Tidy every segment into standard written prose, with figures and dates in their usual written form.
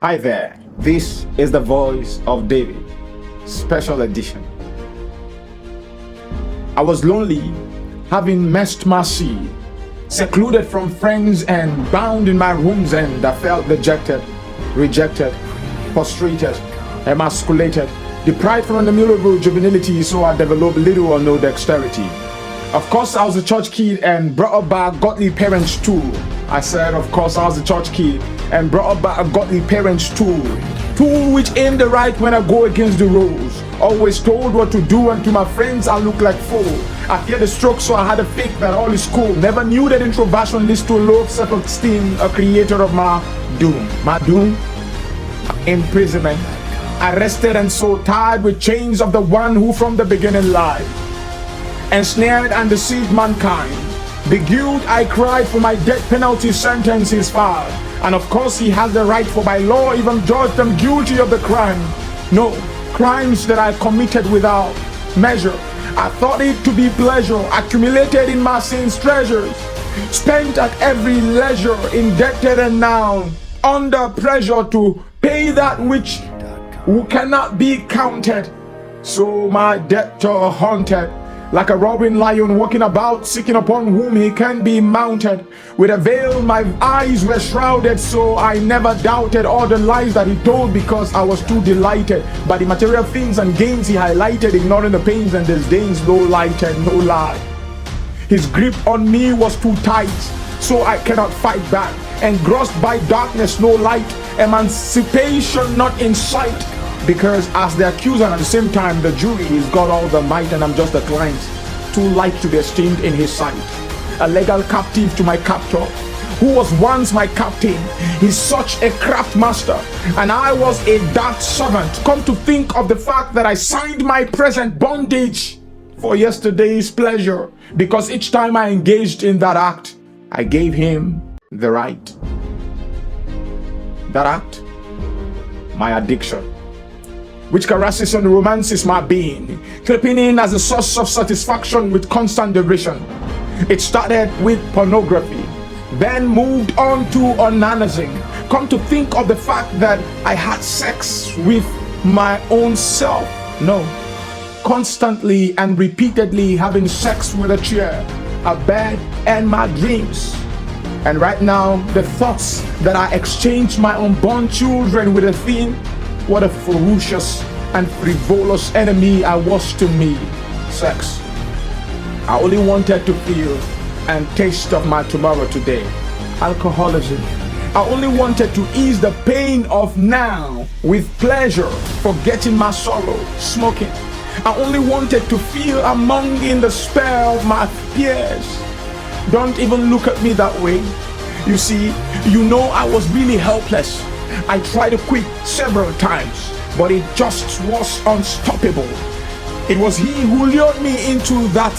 Hi there, this is the voice of David, special edition. I was lonely, having messed my seed, secluded from friends and bound in my room's end. I felt dejected, rejected, frustrated, emasculated, deprived from the immutable juvenility, so I developed little or no dexterity. Of course, I was a church kid and brought up by godly parents too. I said, of course, I was a church kid and brought up by godly parents too. Tool which aim the right when I go against the rules. Always told what to do, and to my friends I look like fool. I fear the stroke, so I had a fake that all is cool. Never knew that introversion leads to low self-esteem, a creator of my doom. My doom? Imprisonment. Arrested and so tied with chains of the one who from the beginning lied. Ensnared and deceived mankind. Beguiled, I cried for my death penalty sentence is filed. And of course he has the right, for by law even judge them guilty of the crime. No, crimes that I committed without measure. I thought it to be pleasure, accumulated in my sins treasures. Spent at every leisure, indebted and now under pressure to pay that which cannot be counted. So my debtor haunted, like a roaring lion walking about, seeking upon whom he can be mounted. With a veil my eyes were shrouded, so I never doubted all the lies that he told, because I was too delighted by the material things and gains he highlighted, ignoring the pains and disdains low lighted, no lie. His grip on me was too tight, so I cannot fight back. Engrossed by darkness, no light, emancipation not in sight. Because as the accuser and at the same time the jury, he's got all the might and I'm just a client, too light to be esteemed in his sight. A legal captive to my captor, who was once my captain. He's such a craft master and I was a dark servant. Come to think of the fact that I signed my present bondage for yesterday's pleasure, because each time I engaged in that act, I gave him the right. That act, my addiction, which caresses and romances my being, creeping in as a source of satisfaction with constant duration. It started with pornography, then moved on to onanizing. Come to think of the fact that I had sex with my own self. No, constantly and repeatedly having sex with a chair, a bed, and my dreams. And right now, the thoughts that I exchanged my unborn children with a thing. What a ferocious and frivolous enemy I was to me. Sex. I only wanted to feel and taste of my tomorrow today. Alcoholism. I only wanted to ease the pain of now with pleasure, forgetting my sorrow. Smoking. I only wanted to feel among in the spell of my peers. Don't even look at me that way. You see, you know I was really helpless. I tried to quit several times, but it just was unstoppable. It was he who lured me into that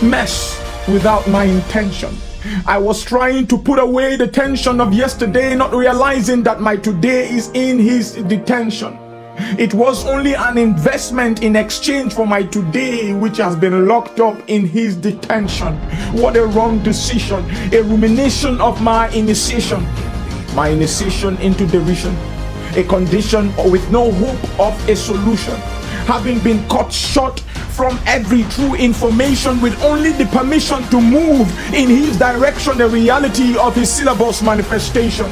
mess without my intention. I was trying to put away the tension of yesterday, not realizing that my today is in his detention. It was only an investment in exchange for my today, which has been locked up in his detention. What a wrong decision, a rumination of my initiation. My initiation into derision, a condition with no hope of a solution, having been cut short from every true information, with only the permission to move in his direction, the reality of his syllabus manifestation.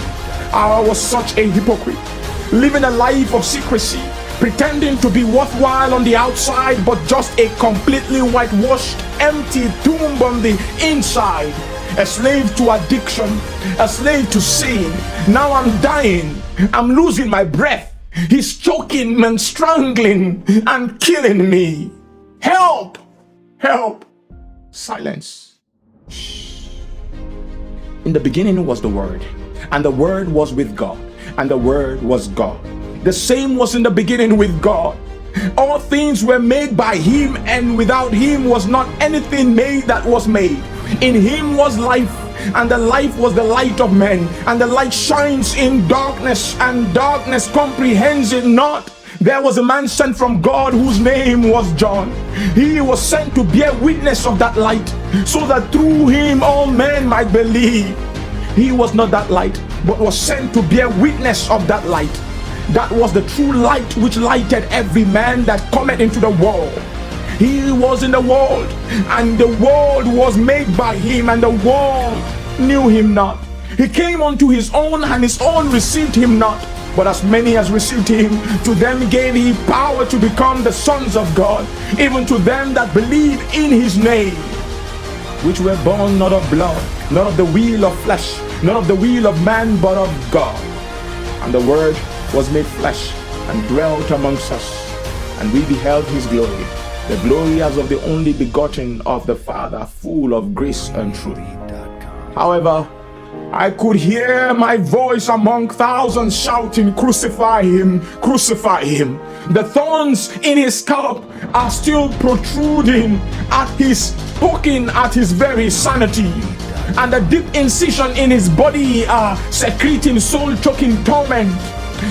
I was such a hypocrite, living a life of secrecy, pretending to be worthwhile on the outside, but just a completely whitewashed, empty tomb on the inside. A slave to addiction, a slave to sin. Now I'm dying, I'm losing my breath. He's choking and strangling and killing me. Help! Help! Silence. Shh. In the beginning was the Word, and the Word was with God, and the Word was God. The same was in the beginning with God. All things were made by him, and without him was not anything made that was made. In him was life, and the life was the light of men, and the light shines in darkness, and darkness comprehends it not. There was a man sent from God whose name was John. He was sent to bear witness of that light, so that through him all men might believe. He was not that light, but was sent to bear witness of that light. that was the true light which lighted every man that cometh into the world. He was in the world, and the world was made by him, and the world knew him not. He came unto his own, and his own received him not. But as many as received him, to them gave he power to become the sons of God, even to them that believe in his name, which were born not of blood, not of the will of flesh, not of the will of man, but of God. And the Word was made flesh, and dwelt amongst us, and we beheld his glory, the glory as of the only begotten of the Father, full of grace and truth. However, I could hear my voice among thousands shouting, "Crucify him, crucify him." The thorns in his scalp are still protruding poking at his very sanity. And the deep incision in his body are secreting soul-choking torment.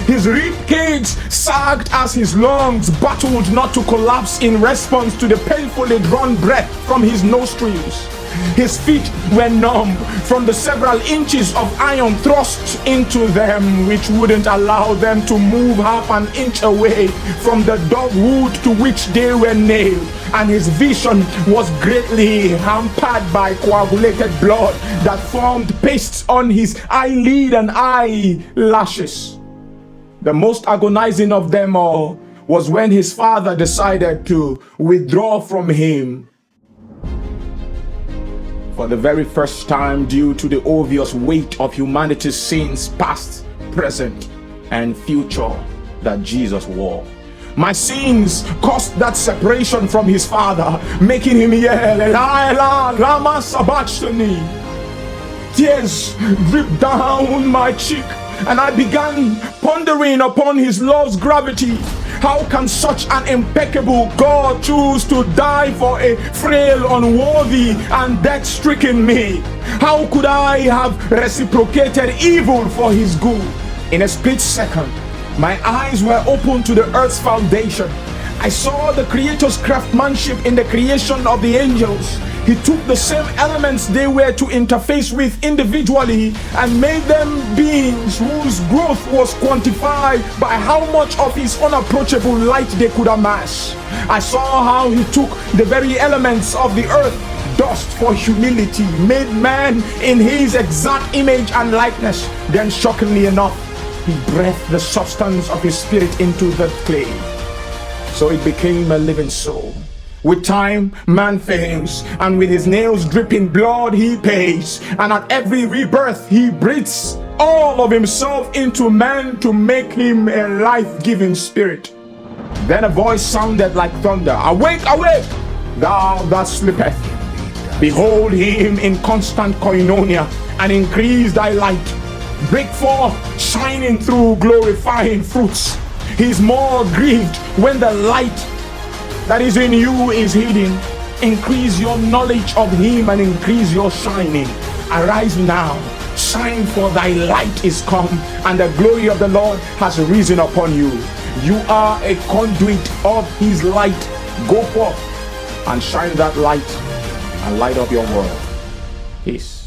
His rib cage sagged as his lungs battled not to collapse in response to the painfully drawn breath from his nostrils. His feet were numb from the several inches of iron thrust into them, which wouldn't allow them to move half an inch away from the dogwood to which they were nailed. And his vision was greatly hampered by coagulated blood that formed pastes on his eyelid and eyelashes. The most agonizing of them all was when his father decided to withdraw from him for the very first time, due to the obvious weight of humanity's sins, past, present, and future, that Jesus wore. My sins caused that separation from his father, making him yell, "Eli, Eli, lama sabachthani." Tears dripped down my cheek, and I began pondering upon his love's gravity. How can such an impeccable God choose to die for a frail, unworthy, and death-stricken me? How could I have reciprocated evil for his good? In a split second, my eyes were opened to the earth's foundation. I saw the Creator's craftsmanship in the creation of the angels. He took the same elements they were to interface with individually and made them beings whose growth was quantified by how much of his unapproachable light they could amass. I saw how he took the very elements of the earth, dust for humility, made man in his exact image and likeness. Then, shockingly enough, he breathed the substance of his spirit into the clay. So it became a living soul. With time, man fails, and with his nails dripping blood, he pays. And at every rebirth, he breathes all of himself into man to make him a life-giving spirit. Then a voice sounded like thunder, "Awake, awake, thou that sleepest. Behold him in constant koinonia, and increase thy light. Break forth, shining through glorifying fruits. He is more grieved when the light that is in you is hidden. Increase your knowledge of him and increase your shining. Arise now, shine, for thy light is come, and the glory of the Lord has risen upon you. You are a conduit of his light. Go forth and shine that light and light up your world." Peace.